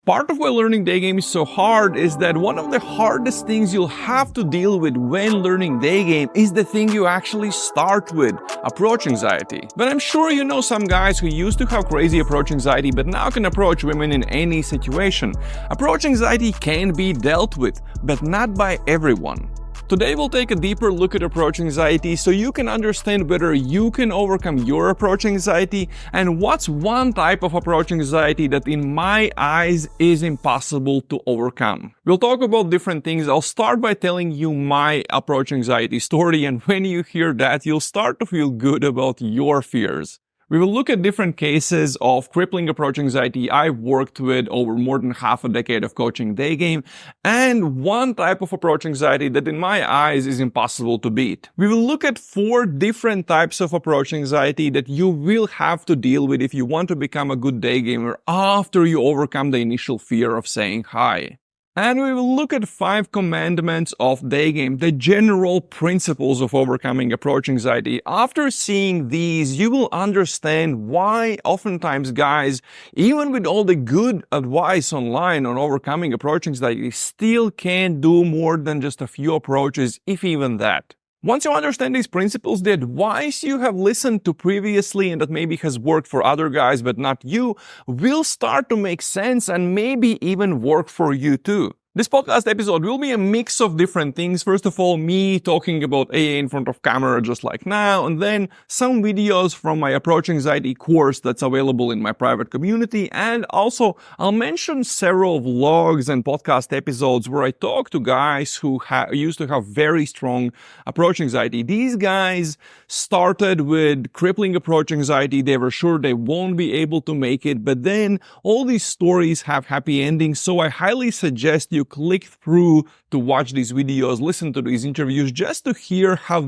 Part of why learning Daygame is so hard is that one of the hardest things you'll have to deal with when learning Daygame is the thing you actually start with, approach anxiety. But I'm sure you know some guys who used to have crazy approach anxiety but now can approach women in any situation. Approach anxiety can be dealt with, but not by everyone. Today we'll take a deeper look at approach anxiety so you can understand whether you can overcome your approach anxiety and what's one type of approach anxiety that in my eyes is impossible to overcome. We'll talk about different things. I'll start by telling you my approach anxiety story, and when you hear that, you'll start to feel good about your fears. We will look at different cases of crippling approach anxiety I've worked with over more than half a decade of coaching Daygame, and one type of approach anxiety that in my eyes is impossible to beat. We will look at 4 different types of approach anxiety that you will have to deal with if you want to become a good Daygamer after you overcome the initial fear of saying hi. And we will look at 5 commandments of Daygame, the general principles of overcoming approach anxiety. After seeing these, you will understand why oftentimes guys, even with all the good advice online on overcoming approach anxiety, still can't do more than just a few approaches, if even that. Once you understand these principles, the advice you have listened to previously and that maybe has worked for other guys but not you, will start to make sense and maybe even work for you too. This podcast episode will be a mix of different things. First of all, me talking about AA in front of camera just like now, and then some videos from my approach anxiety course that's available in my private community. And also, I'll mention several vlogs and podcast episodes where I talk to guys who used to have very strong approach anxiety. These guys started with crippling approach anxiety. They were sure they won't be able to make it, but then all these stories have happy endings. So I highly suggest you click through to watch these videos, listen to these interviews, just to hear how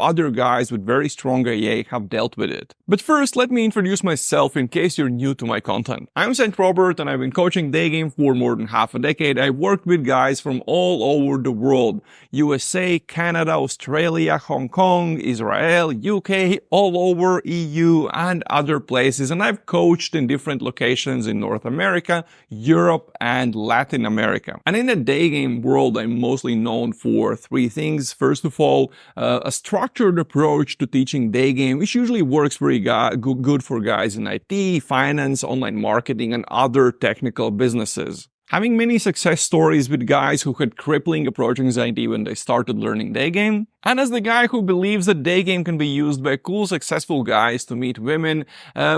other guys with very strong AA have dealt with it. But first, let me introduce myself in case you're new to my content. I'm St. Robert and I've been coaching Daygame for more than half a decade. I worked with guys from all over the world: USA, Canada, Australia, Hong Kong, Israel, UK, all over EU and other places. And I've coached in different locations in North America, Europe and Latin America. And in the Daygame world, I'm mostly known for 3 things. First of all, a structured approach to teaching Daygame, which usually works very good for guys in IT, finance, online marketing, and other technical businesses. Having many success stories with guys who had crippling approach anxiety when they started learning Daygame, and as the guy who believes that Daygame can be used by cool, successful guys to meet women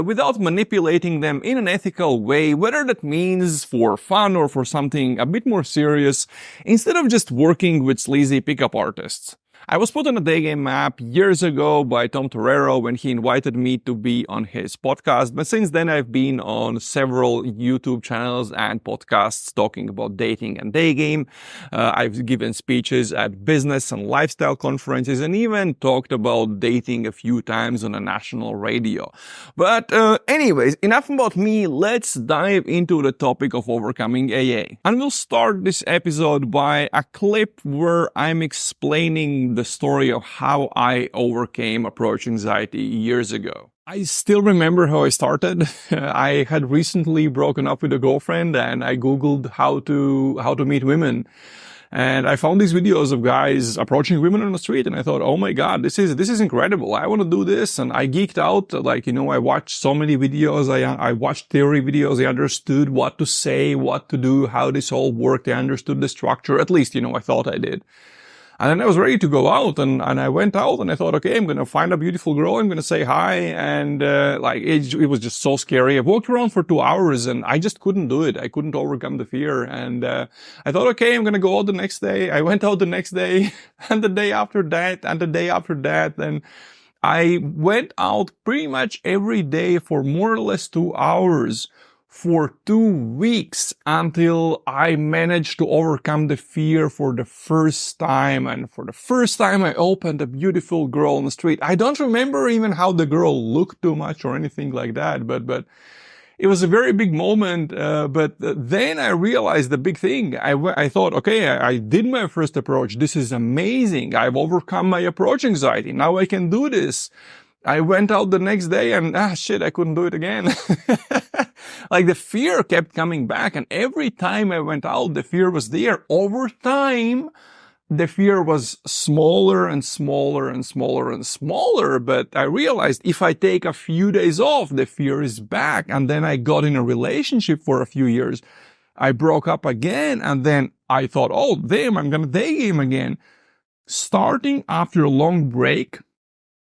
without manipulating them in an ethical way, whether that means for fun or for something a bit more serious, instead of just working with sleazy pickup artists. I was put on a Daygame map years ago by Tom Torero when he invited me to be on his podcast, but since then I've been on several YouTube channels and podcasts talking about dating and Daygame. I've given speeches at business and lifestyle conferences and even talked about dating a few times on a national radio. But anyways, enough about me. Let's dive into the topic of overcoming AA. And we'll start this episode by a clip where I'm explaining the story of how I overcame approach anxiety years ago. I still remember how I started. I had recently broken up with a girlfriend and I Googled how to meet women. And I found these videos of guys approaching women on the street and I thought, oh my God, this is incredible. I want to do this. And I geeked out. I watched so many videos. I watched theory videos. I understood what to say, what to do, how this all worked. I understood the structure. At least, I thought I did. And then I was ready to go out and I went out and I thought, okay, I'm going to find a beautiful girl. I'm going to say hi. And, it was just so scary. I walked around for 2 hours and I just couldn't do it. I couldn't overcome the fear. And, I thought, okay, I'm going to go out the next day. I went out the next day and the day after that and the day after that. And I went out pretty much every day for more or less 2 hours for 2 weeks until I managed to overcome the fear for the first time. And for the first time, I opened a beautiful girl on the street. I don't remember even how the girl looked too much or anything like that, but it was a very big moment. But then I realized the big thing. I thought, okay, I did my first approach. This is amazing. I've overcome my approach anxiety. Now I can do this. I went out the next day and shit, I couldn't do it again. Like the fear kept coming back, and every time I went out, the fear was there. Over time, the fear was smaller and smaller and smaller and smaller, but I realized if I take a few days off, the fear is back. And then I got in a relationship for a few years. I broke up again, and then I thought, oh, damn, I'm gonna day game again. Starting after a long break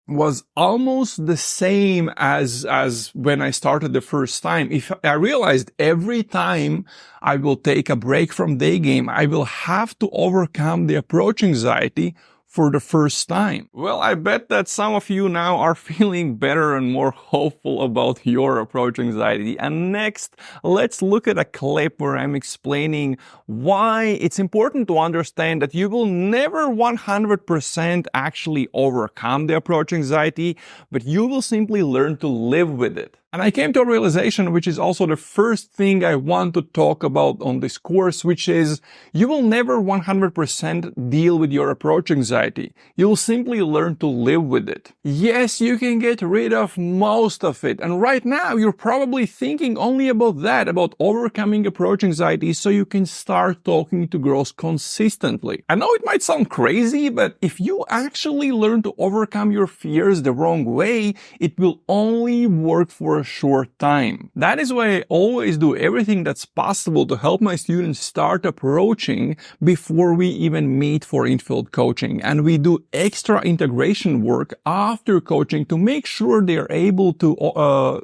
was almost the same as when I started the first time. If I realized every time I will take a break from day game, I will have to overcome the approach anxiety for the first time. Well, I bet that some of you now are feeling better and more hopeful about your approach anxiety. And next, let's look at a clip where I'm explaining why it's important to understand that you will never 100% actually overcome the approach anxiety, but you will simply learn to live with it. And I came to a realization, which is also the first thing I want to talk about on this course, which is you will never 100% deal with your approach anxiety. You'll simply learn to live with it. Yes, you can get rid of most of it. And right now, you're probably thinking only about that, about overcoming approach anxiety so you can start talking to girls consistently. I know it might sound crazy, but if you actually learn to overcome your fears the wrong way, it will only work for a short time. That is why I always do everything that's possible to help my students start approaching before we even meet for infield coaching. And we do extra integration work after coaching to make sure they're able to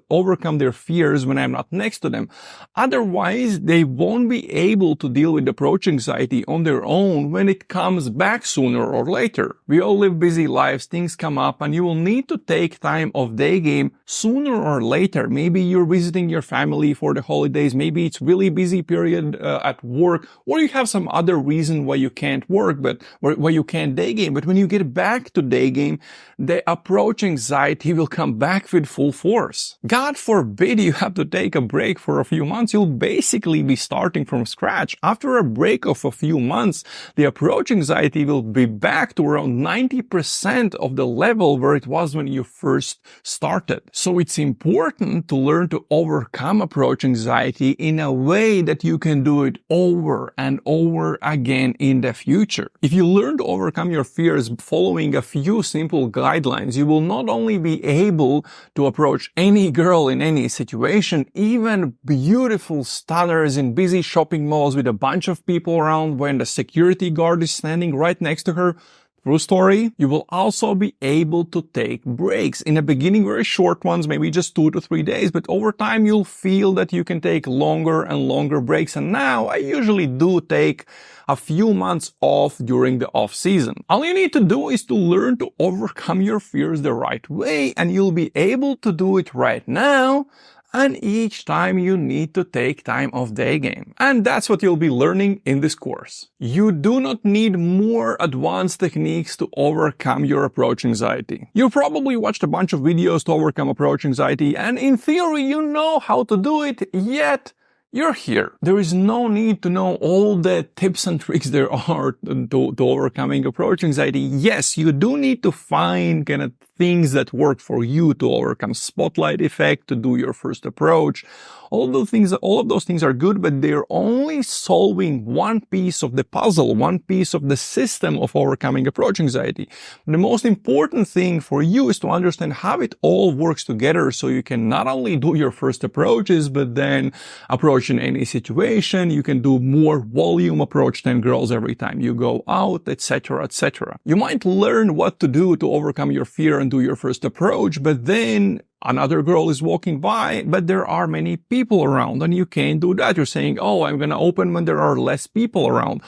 overcome their fears when I'm not next to them. Otherwise, they won't be able to deal with approach anxiety on their own when it comes back sooner or later. We all live busy lives, things come up, and you will need to take time off day game sooner or later. Maybe you're visiting your family for the holidays. Maybe it's really busy period at work, or you have some other reason why you can't work, but why you can't day game. But when you get back to day game, the approach anxiety will come back with full force. God forbid you have to take a break for a few months. You'll basically be starting from scratch. After a break of a few months, the approach anxiety will be back to around 90% of the level where it was when you first started. So it's important to learn to overcome approach anxiety in a way that you can do it over and over again in the future. If you learn to overcome your fears following a few simple guidelines, you will not only be able to approach any girl in any situation, even beautiful stunners in busy shopping malls with a bunch of people around when the security guard is standing right next to her. True story. You will also be able to take breaks. In the beginning, very short ones, maybe just 2 to 3 days, but over time you'll feel that you can take longer and longer breaks. And now I usually do take a few months off during the off season. All you need to do is to learn to overcome your fears the right way, and you'll be able to do it right now. And each time you need to take time off day game. And that's what you'll be learning in this course. You do not need more advanced techniques to overcome your approach anxiety. You probably watched a bunch of videos to overcome approach anxiety, and in theory you know how to do it, yet you're here. There is no need to know all the tips and tricks there are to overcoming approach anxiety. Yes, you do need to find kind of things that work for you to overcome spotlight effect, to do your first approach. All of those things are good, but they're only solving one piece of the puzzle, one piece of the system of overcoming approach anxiety. The most important thing for you is to understand how it all works together so you can not only do your first approaches, but then approach in any situation. You can do more volume approach 10 girls every time you go out, etc., etc. You might learn what to do to overcome your fear and do your first approach, but then another girl is walking by, but there are many people around and you can't do that. You're saying, oh, I'm going to open when there are less people around.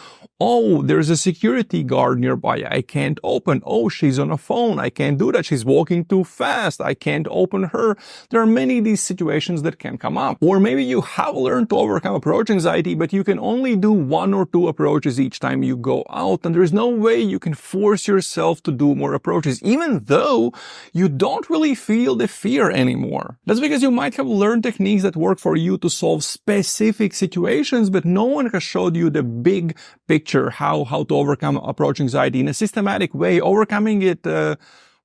Oh, there's a security guard nearby. I can't open. Oh, she's on a phone. I can't do that. She's walking too fast. I can't open her. There are many of these situations that can come up. Or maybe you have learned to overcome approach anxiety, but you can only do 1 or 2 approaches each time you go out. And there's no way you can force yourself to do more approaches, even though you don't really feel the fear anymore. That's because you might have learned techniques that work for you to solve specific situations, but no one has showed you the big picture, how to overcome approach anxiety in a systematic way, overcoming it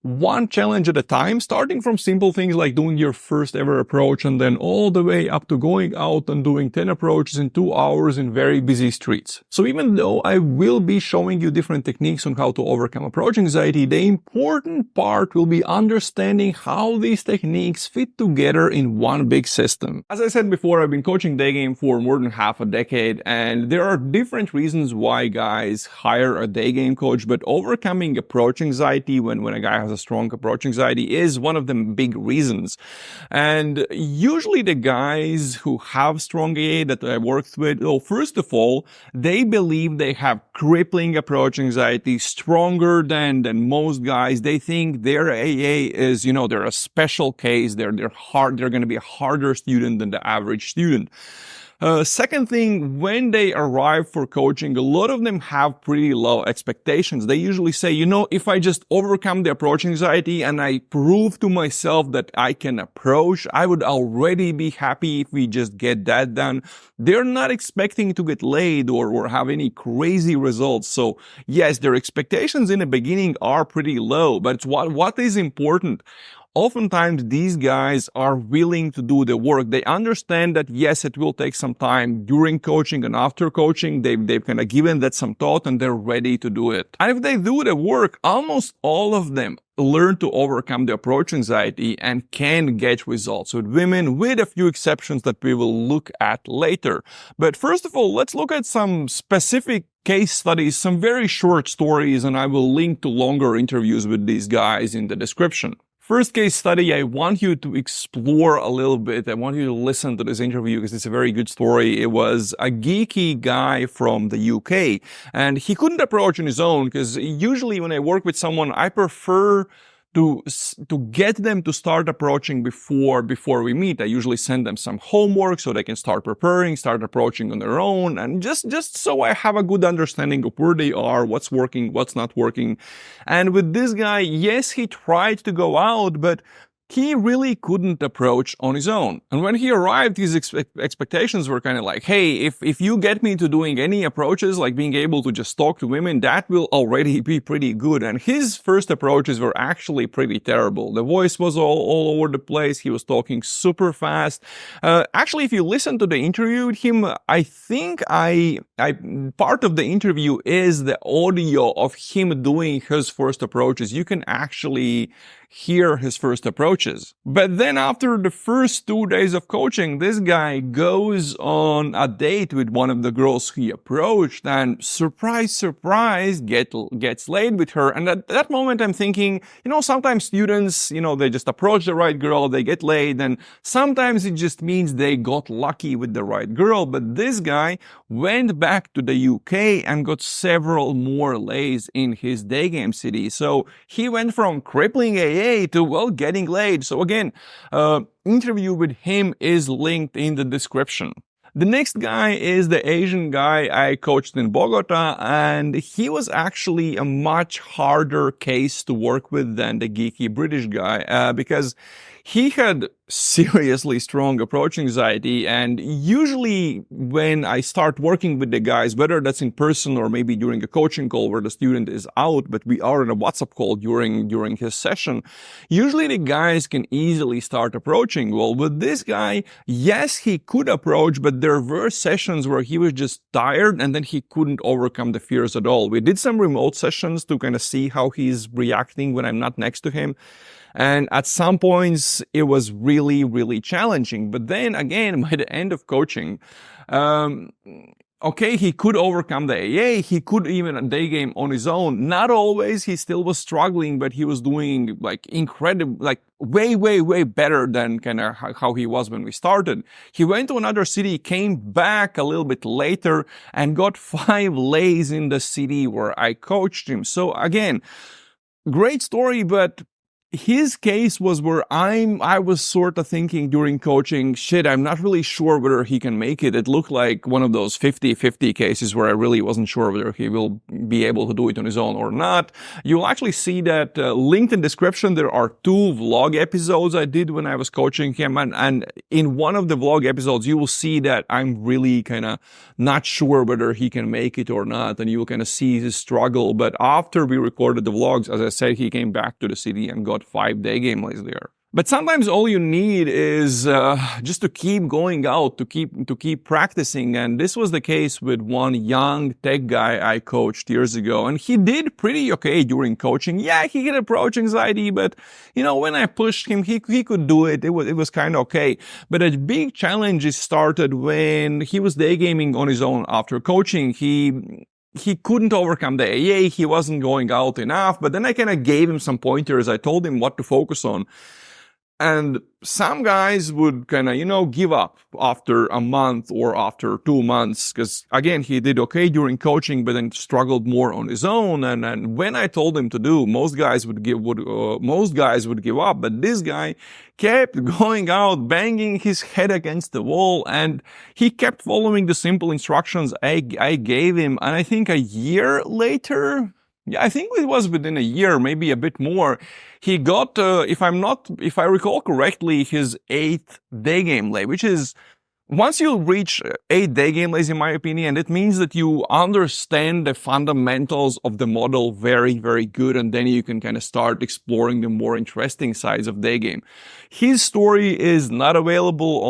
one challenge at a time, starting from simple things like doing your first ever approach and then all the way up to going out and doing 10 approaches in 2 hours in very busy streets. So even though I will be showing you different techniques on how to overcome approach anxiety, the important part will be understanding how these techniques fit together in one big system. As I said before, I've been coaching Daygame for more than half a decade, and there are different reasons why guys hire a Daygame coach, but overcoming approach anxiety when a guy has a strong approach anxiety is one of the big reasons. And usually the guys who have strong AA that I worked with, well, first of all, they believe they have crippling approach anxiety, stronger than most guys. They think their AA is, they're a special case. They're going to be a harder student than the average student. Second thing, when they arrive for coaching, a lot of them have pretty low expectations. They usually say, if I just overcome the approach anxiety and I prove to myself that I can approach, I would already be happy if we just get that done. They're not expecting to get laid or have any crazy results. So yes, their expectations in the beginning are pretty low, but what is important? Oftentimes, these guys are willing to do the work. They understand that, yes, it will take some time during coaching and after coaching. They've kind of given that some thought and they're ready to do it. And if they do the work, almost all of them learn to overcome the approach anxiety and can get results with women, with a few exceptions that we will look at later. But first of all, let's look at some specific case studies, some very short stories, and I will link to longer interviews with these guys in the description. First case study, I want you to explore a little bit. I want you to listen to this interview because it's a very good story. It was a geeky guy from the UK, and he couldn't approach on his own because usually when I work with someone, I prefer to get them to start approaching before we meet. I usually send them some homework so they can start preparing, start approaching on their own, and just so I have a good understanding of where they are, what's working, what's not working. And with this guy, yes, he tried to go out, but he really couldn't approach on his own. And when he arrived, his expectations were kind of like, hey, if you get me to doing any approaches, like being able to just talk to women, that will already be pretty good. And his first approaches were actually pretty terrible. The voice was all over the place. He was talking super fast. Actually, if you listen to the interview with him, I think part of the interview is the audio of him doing his first approaches. You can actually hear his first approaches. But then after the first 2 days of coaching, this guy goes on a date with one of the girls he approached, and surprise, surprise, gets laid with her. And at that moment, I'm thinking, sometimes students, they just approach the right girl, they get laid, and sometimes it just means they got lucky with the right girl. But this guy went back to the UK and got several more lays in his Daygame city. So he went from crippling AA to, getting laid. So again, interview with him is linked in the description. The next guy is the Asian guy I coached in Bogota, and he was actually a much harder case to work with than the Geeky British guy, because he had seriously strong approach anxiety, and usually when I start working with the guys, whether that's in person or maybe during a coaching call where the student is out, but we are in a WhatsApp call during his session, usually the guys can easily start approaching. Well, with this guy, yes, he could approach, but there were sessions where he was just tired and then he couldn't overcome the fears at all. We did some remote sessions to kind of see how he's reacting when I'm not next to him. And at some points, it was really, really challenging. But then again, by the end of coaching, okay, he could overcome the AA. He could even a Daygame on his own. Not always. He still was struggling, but he was doing incredible, way, way, way better than kind of how he was when we started. He went to another city, came back a little bit later, and got 5 lays in the city where I coached him. So again, great story, but his case was where I was sort of thinking during coaching, shit, I'm not really sure whether he can make it. It looked like one of those 50-50 cases where I really wasn't sure whether he will be able to do it on his own or not. You'll actually see that linked in description. There are 2 vlog episodes I did when I was coaching him. And in one of the vlog episodes, you will see that I'm really kind of not sure whether he can make it or not. And you will kind of see his struggle. But after we recorded the vlogs, as I said, he came back to the city and got 5 Daygame lays there. But sometimes all you need is just to keep going out, to keep practicing. And this was the case with one young tech guy I coached years ago. And he did pretty okay during coaching. Yeah, he had approach anxiety, but you know, when I pushed him, he could do it. It was kind of okay. But a big challenge started when he was daygaming on his own after coaching. He couldn't overcome the AA. He wasn't going out enough. But then I kind of gave him some pointers. I told him what to focus on. And some guys would kind of, you know, give up after a month or after 2 months. Because again, he did okay during coaching, but then struggled more on his own. And when I told him to do, most guys would give up. But this guy kept going out, banging his head against the wall, and he kept following the simple instructions I gave him. And I think a year later, yeah, I think it was within a year, maybe a bit more, he got, if I recall correctly, his 8th Daygame lay, which is, once you reach 8 Daygame lays, in my opinion, it means that you understand the fundamentals of the model very, very good, and then you can kind of start exploring the more interesting sides of Daygame. His story is not available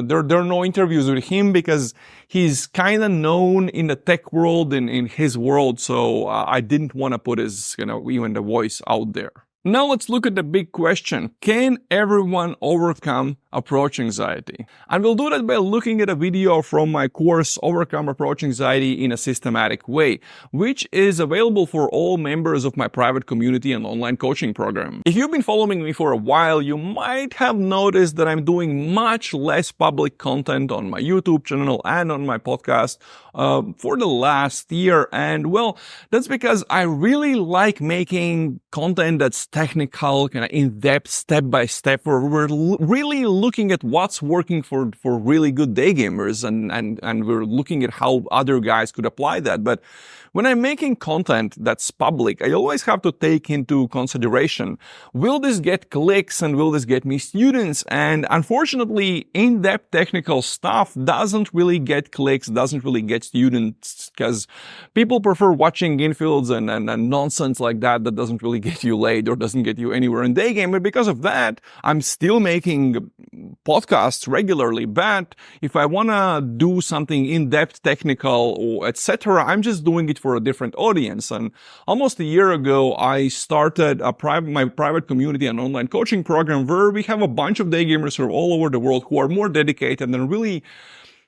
there are no interviews with him because he's kind of known in the tech world, in his world, so I didn't want to put his, you know, even the voice out there. Now let's look at the big question. Can everyone overcome approach anxiety? And we'll do that by looking at a video from my course, Overcome Approach Anxiety in a Systematic Way, which is available for all members of my private community and online coaching program. If you've been following me for a while, you might have noticed that I'm doing much less public content on my YouTube channel and on my podcast for the last year. And well, that's because I really like making content that's technical, kind of in-depth, step-by-step, where we're really looking at what's working for really good day gamers, and we're looking at how other guys could apply that. But when I'm making content that's public, I always have to take into consideration, will this get clicks and will this get me students? And unfortunately, in-depth technical stuff doesn't really get clicks, doesn't really get students, because people prefer watching infields and nonsense like that doesn't really get you laid or doesn't get you anywhere in Daygame. But because of that, I'm still making podcasts regularly. But if I want to do something in-depth technical or etc., I'm just doing it for a different audience. And almost a year ago, I started my private community and online coaching program where we have a bunch of daygamers from all over the world who are more dedicated and really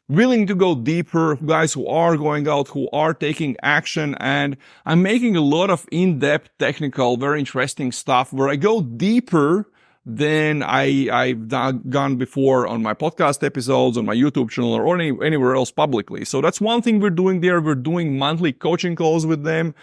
willing to go deeper, guys who are going out, who are taking action. And I'm making a lot of in-depth technical, very interesting stuff where I go deeper than I've gone before on my podcast episodes, on my YouTube channel, or anywhere else publicly. So that's one thing we're doing there. We're doing monthly coaching calls with them,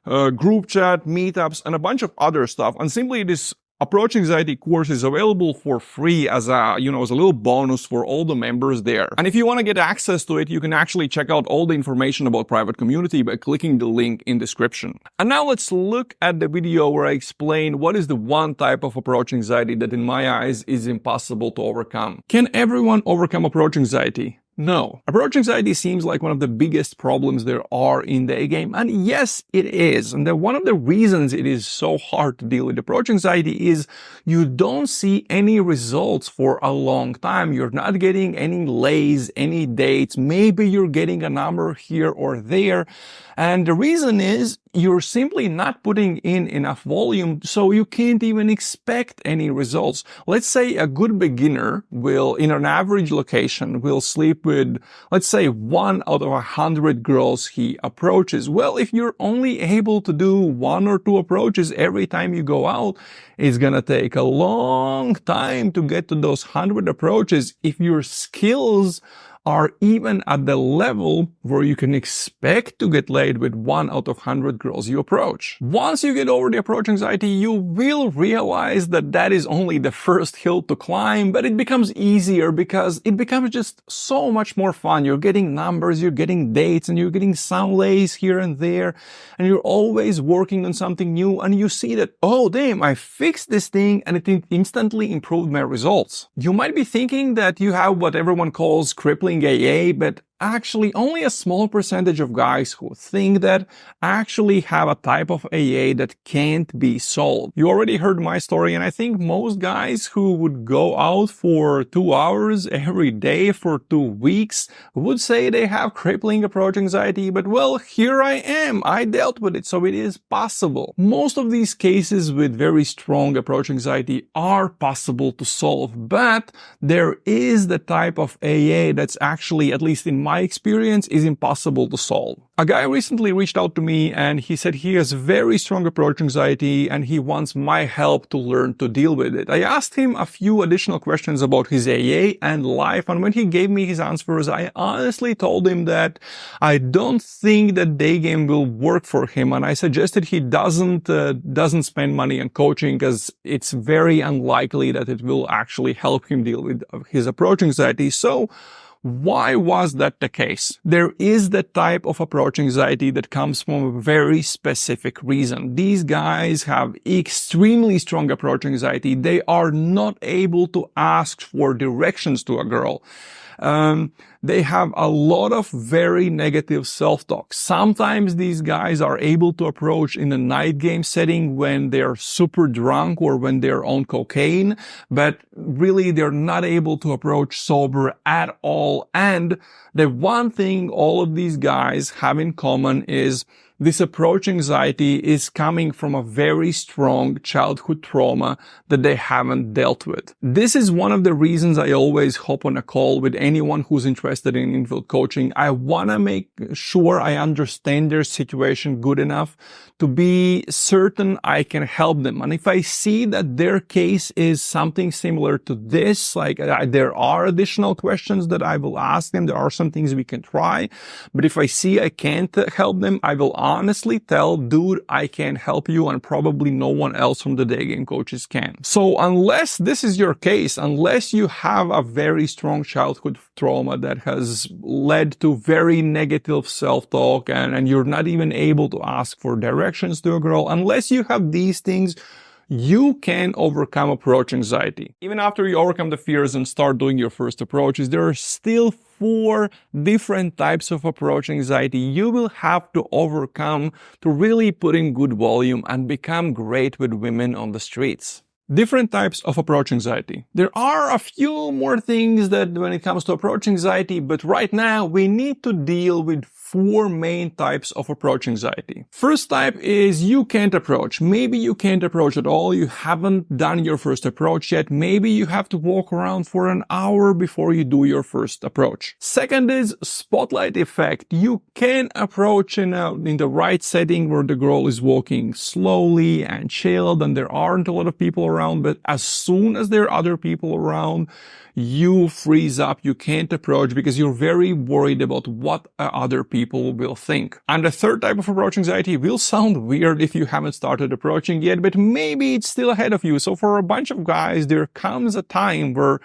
group chat, meetups, and a bunch of other stuff. And simply this Approach Anxiety course is available for free as a little bonus for all the members there. And if you want to get access to it, you can actually check out all the information about private community by clicking the link in description. And now let's look at the video where I explain what is the one type of approach anxiety that in my eyes is impossible to overcome. Can everyone overcome approach anxiety? No. Approach anxiety seems like one of the biggest problems there are in the game. And yes, it is. And one of the reasons it is so hard to deal with approach anxiety is you don't see any results for a long time. You're not getting any lays, any dates. Maybe you're getting a number here or there. And the reason is you're simply not putting in enough volume, so you can't even expect any results. Let's say a good beginner will, in an average location, will sleep with, let's say, 1 out of 100 girls he approaches. Well, if you're only able to do 1 or 2 approaches every time you go out, it's gonna take a long time to get to those 100 approaches if your skills are even at the level where you can expect to get laid with 1 out of 100 girls you approach. Once you get over the approach anxiety, you will realize that that is only the first hill to climb, but it becomes easier because it becomes just so much more fun. You're getting numbers, you're getting dates, and you're getting some lays here and there, and you're always working on something new, and you see that, oh damn, I fixed this thing and it instantly improved my results. You might be thinking that you have what everyone calls crippling AA, but actually only a small percentage of guys who think that actually have a type of AA that can't be solved. You already heard my story, and I think most guys who would go out for 2 hours every day for 2 weeks would say they have crippling approach anxiety, but well, here I am. I dealt with it, so it is possible. Most of these cases with very strong approach anxiety are possible to solve, but there is the type of AA that's actually, at least in my experience, is impossible to solve. A guy recently reached out to me and he said he has very strong approach anxiety and he wants my help to learn to deal with it. I asked him a few additional questions about his AA and life, and when he gave me his answers, I honestly told him that I don't think that Daygame will work for him, and I suggested he doesn't spend money on coaching because it's very unlikely that it will actually help him deal with his approach anxiety. So why was that the case? There is the type of approach anxiety that comes from a very specific reason. These guys have extremely strong approach anxiety. They are not able to ask for directions to a girl. They have a lot of very negative self-talk. Sometimes these guys are able to approach in a night game setting when they're super drunk or when they're on cocaine, but really they're not able to approach sober at all. And the one thing all of these guys have in common is this approach anxiety is coming from a very strong childhood trauma that they haven't dealt with. This is one of the reasons I always hop on a call with anyone who's interested in infield coaching. I want to make sure I understand their situation good enough to be certain I can help them. And if I see that their case is something similar to this, like there are additional questions that I will ask them, there are some things we can try, but if I see I can't help them, I will honestly tell, dude, I can't help you, and probably no one else from the Daygame coaches can. So unless this is your case, unless you have a very strong childhood trauma that has led to very negative self-talk and you're not even able to ask for directions to a girl, unless you have these things, you can overcome approach anxiety. Even after you overcome the fears and start doing your first approaches, there are still 4 different types of approach anxiety you will have to overcome to really put in good volume and become great with women on the streets. Different types of approach anxiety. There are a few more things that when it comes to approach anxiety, but right now we need to deal with 4 main types of approach anxiety. First type is you can't approach. Maybe you can't approach at all. You haven't done your first approach yet. Maybe you have to walk around for an hour before you do your first approach. Second is spotlight effect. You can approach in the right setting where the girl is walking slowly and chilled and there aren't a lot of people around, but as soon as there are other people around, you freeze up. You can't approach because you're very worried about what other people will think. And the third type of approach anxiety will sound weird if you haven't started approaching yet, but maybe it's still ahead of you. So for a bunch of guys, there comes a time where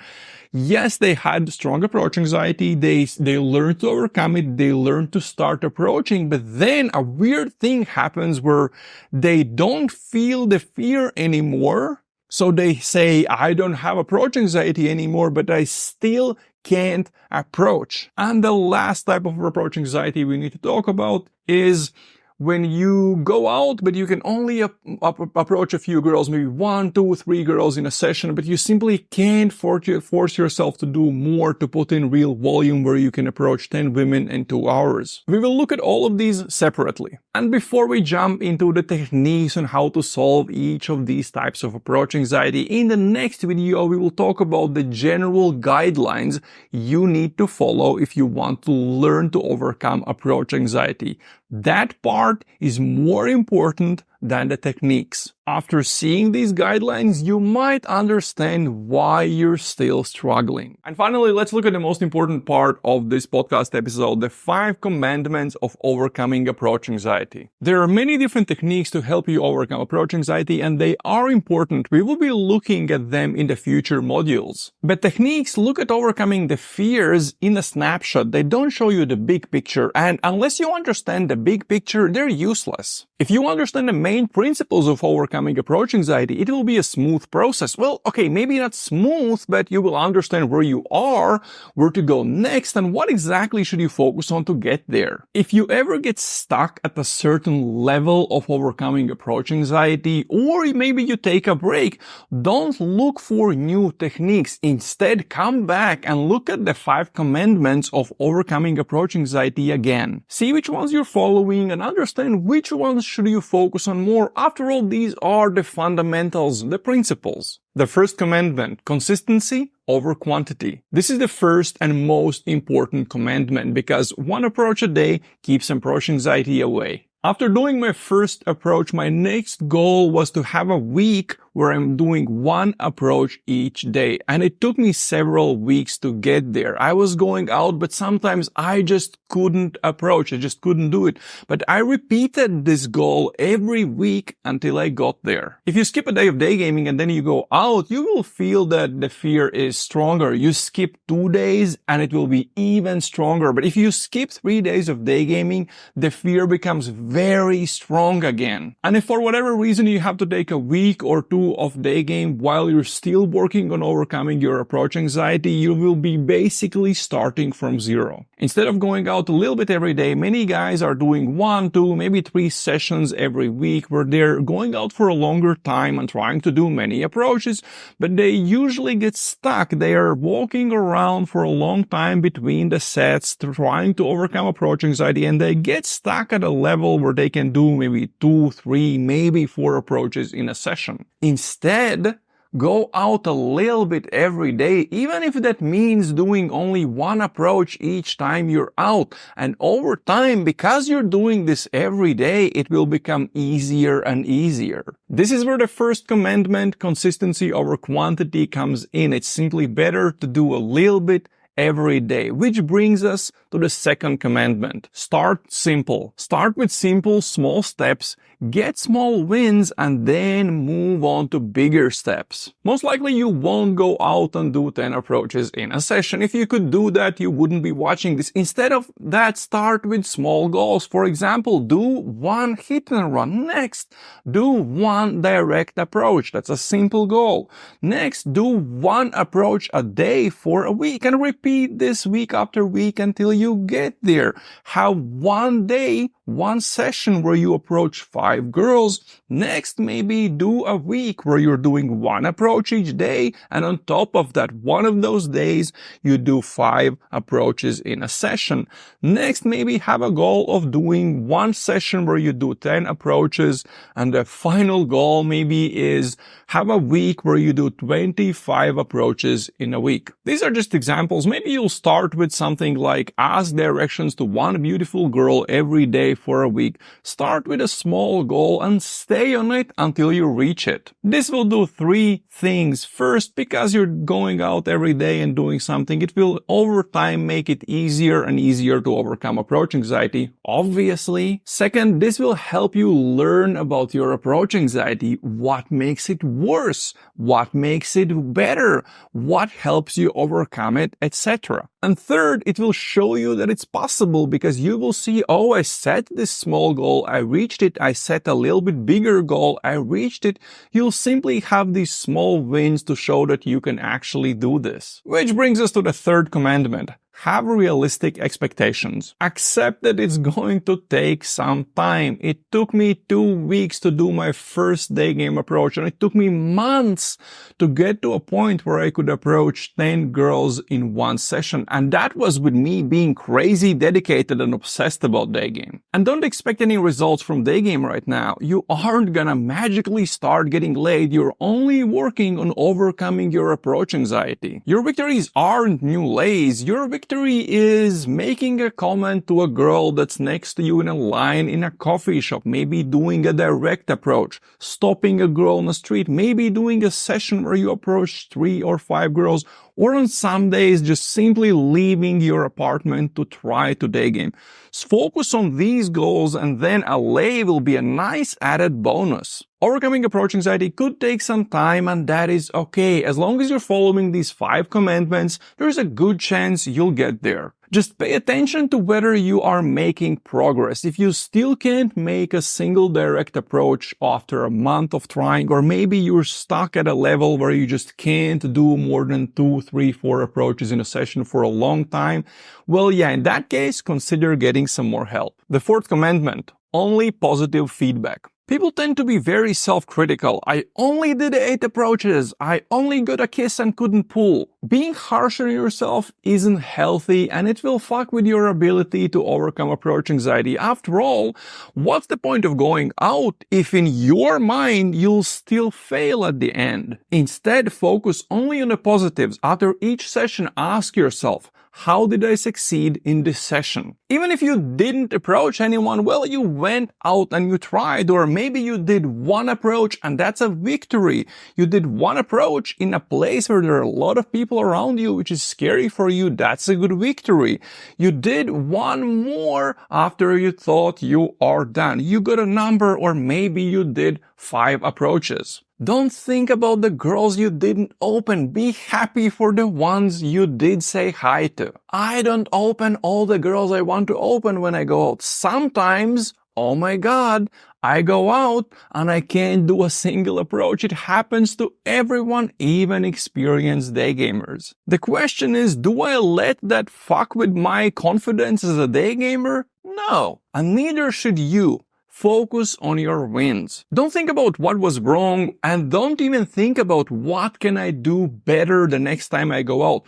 yes, they had strong approach anxiety. They learned to overcome it. They learned to start approaching, but then a weird thing happens where they don't feel the fear anymore. So they say, I don't have approach anxiety anymore, but I still can't approach. And the last type of approach anxiety we need to talk about is when you go out, but you can only approach a few girls, maybe 1, 2, 3 girls in a session, but you simply can't force yourself to do more to put in real volume where you can approach 10 women in 2 hours. We will look at all of these separately. And before we jump into the techniques on how to solve each of these types of approach anxiety, in the next video, we will talk about the general guidelines you need to follow if you want to learn to overcome approach anxiety. That part is more important than the techniques. After seeing these guidelines, you might understand why you're still struggling. And finally, let's look at the most important part of this podcast episode, the 5 commandments of overcoming approach anxiety. There are many different techniques to help you overcome approach anxiety, and they are important. We will be looking at them in the future modules. But techniques look at overcoming the fears in a snapshot. They don't show you the big picture, and unless you understand the big picture, they're useless. If you understand the main principles of overcoming approach anxiety, it will be a smooth process. Well, okay, maybe not smooth, but you will understand where you are, where to go next, and what exactly should you focus on to get there. If you ever get stuck at a certain level of overcoming approach anxiety, or maybe you take a break, don't look for new techniques. Instead, come back and look at the 5 commandments of overcoming approach anxiety again. See which ones you're following and understand which ones should you focus on more. After all, these are the fundamentals, the principles. The first commandment, consistency over quantity. This is the first and most important commandment because one approach a day keeps approach anxiety away. After doing my first approach, my next goal was to have a week where I'm doing one approach each day. And it took me several weeks to get there. I was going out, but sometimes I just couldn't approach. I just couldn't do it. But I repeated this goal every week until I got there. If you skip a day of day gaming and then you go out, you will feel that the fear is stronger. You skip 2 days and it will be even stronger. But if you skip 3 days of day gaming, the fear becomes very strong again. And if for whatever reason you have to take a week or 2 of day game while you're still working on overcoming your approach anxiety, you will be basically starting from zero. Instead of going out a little bit every day, many guys are doing 1, 2, maybe 3 sessions every week where they're going out for a longer time and trying to do many approaches, but they usually get stuck. They are walking around for a long time between the sets trying to overcome approach anxiety, and they get stuck at a level where they can do maybe 2, 3, maybe 4 approaches in a session. Instead, go out a little bit every day, even if that means doing only 1 approach each time you're out. And over time, because you're doing this every day, it will become easier and easier. This is where the first commandment, consistency over quantity, comes in. It's simply better to do a little bit every day, which brings us to the second commandment. Start simple. Start with simple, small steps, get small wins, and then move on to bigger steps. Most likely you won't go out and do 10 approaches in a session. If you could do that, you wouldn't be watching this. Instead of that, start with small goals. For example, do 1 hit and run. Next, do 1 direct approach. That's a simple goal. Next, do 1 approach a day for a week and repeat this week after week until you get there. Have 1 day, 1 session where you approach 5 girls. Next, maybe do a week where you're doing 1 approach each day, and on top of that, one of those days you do 5 approaches in a session. Next, maybe have a goal of doing 1 session where you do 10 approaches, and the final goal maybe is have a week where you do 25 approaches in a week. These are just examples. Maybe you'll start with something like ask directions to 1 beautiful girl every day for a week. Start with a small goal and stay on it until you reach it. This will do 3 things. First, because you're going out every day and doing something, it will over time make it easier and easier to overcome approach anxiety, obviously. Second, this will help you learn about your approach anxiety, what makes it worse, what makes it better, what helps you overcome it, etc. And third, it will show you that it's possible because you will see, oh, I set this small goal, I reached it, I set a little bit bigger goal, I reached it. You'll simply have these small wins to show that you can actually do this. Which brings us to the third commandment. Have realistic expectations. Accept that it's going to take some time. It took me 2 weeks to do my first day game approach, and it took me months to get to a point where I could approach 10 girls in 1 session. And that was with me being crazy dedicated and obsessed about day game. And don't expect any results from day game right now. You aren't gonna magically start getting laid. You're only working on overcoming your approach anxiety. Your victories aren't new lays. Your victories victory is making a comment to a girl that's next to you in a line in a coffee shop, maybe doing a direct approach, stopping a girl on the street, maybe doing a session where you approach 3 or 5 girls, or on some days just simply leaving your apartment to try to daygame. Focus on these goals and then a lay will be a nice added bonus. Overcoming approach anxiety could take some time, and that is okay. As long as you're following these 5 commandments, there's a good chance you'll get there. Just pay attention to whether you are making progress. If you still can't make a single direct approach after a month of trying, or maybe you're stuck at a level where you just can't do more than 2, 3, 4 approaches in a session for a long time, well, yeah, in that case, consider getting some more help. The 4th commandment, only positive feedback. People tend to be very self-critical. I only did 8 approaches. I only got a kiss and couldn't pull. Being harsh on yourself isn't healthy, and it will fuck with your ability to overcome approach anxiety. After all, what's the point of going out if in your mind you'll still fail at the end? Instead, focus only on the positives. After each session, ask yourself, how did I succeed in this session? Even if you didn't approach anyone, well, you went out and you tried, or maybe you did 1 approach and that's a victory. You did 1 approach in a place where there are a lot of people around you, which is scary for you. That's a good victory. You did 1 more after you thought you are done. You got a number, or maybe you did 5 approaches. Don't think about the girls you didn't open. Be happy for the ones you did say hi to. I don't open all the girls I want to open when I go out. Sometimes, oh my God, I go out and I can't do a single approach. It happens to everyone, even experienced daygamers. The question is, do I let that fuck with my confidence as a daygamer? No, and neither should you. Focus on your wins. Don't think about what was wrong, and don't even think about what can I do better the next time I go out.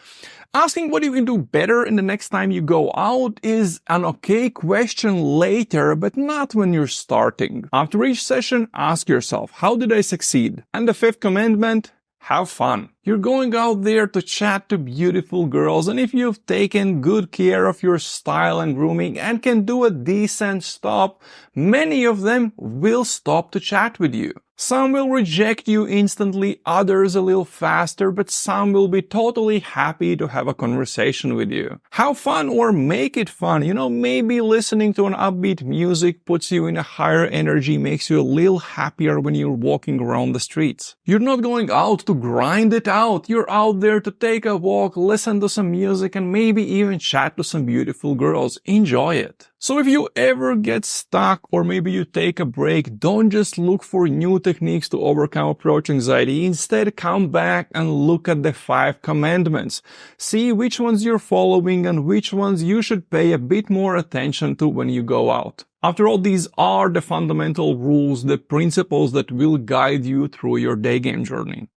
Asking what you can do better in the next time you go out is an okay question later, but not when you're starting. After each session, ask yourself, how did I succeed? And the 5th commandment, have fun. You're going out there to chat to beautiful girls, and if you've taken good care of your style and grooming and can do a decent stop, many of them will stop to chat with you. Some will reject you instantly, others a little faster, but some will be totally happy to have a conversation with you. Have fun or make it fun. You know, maybe listening to an upbeat music puts you in a higher energy, makes you a little happier when you're walking around the streets. You're not going out to grind it out. You're out there to take a walk, listen to some music, and maybe even chat to some beautiful girls. Enjoy it. So if you ever get stuck, or maybe you take a break, don't just look for new techniques to overcome approach anxiety. Instead, come back and look at the 5 commandments. See which ones you're following and which ones you should pay a bit more attention to when you go out. After all, these are the fundamental rules, the principles that will guide you through your daygame journey.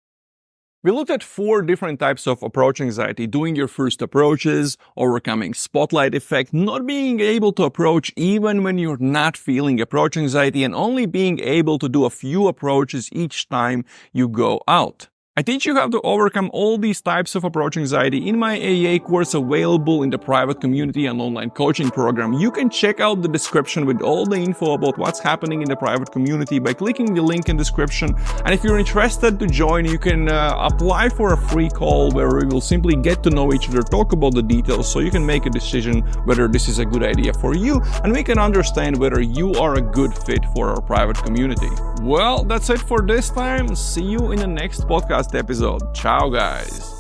We looked at 4 different types of approach anxiety: doing your first approaches, overcoming spotlight effect, not being able to approach even when you're not feeling approach anxiety, and only being able to do a few approaches each time you go out. I teach you how to overcome all these types of approach anxiety in my AA course available in the private community and online coaching program. You can check out the description with all the info about what's happening in the private community by clicking the link in description. And if you're interested to join, you can apply for a free call where we will simply get to know each other, talk about the details, so you can make a decision whether this is a good idea for you, and we can understand whether you are a good fit for our private community. Well, that's it for this time. See you in the next podcast episode. Ciao, guys.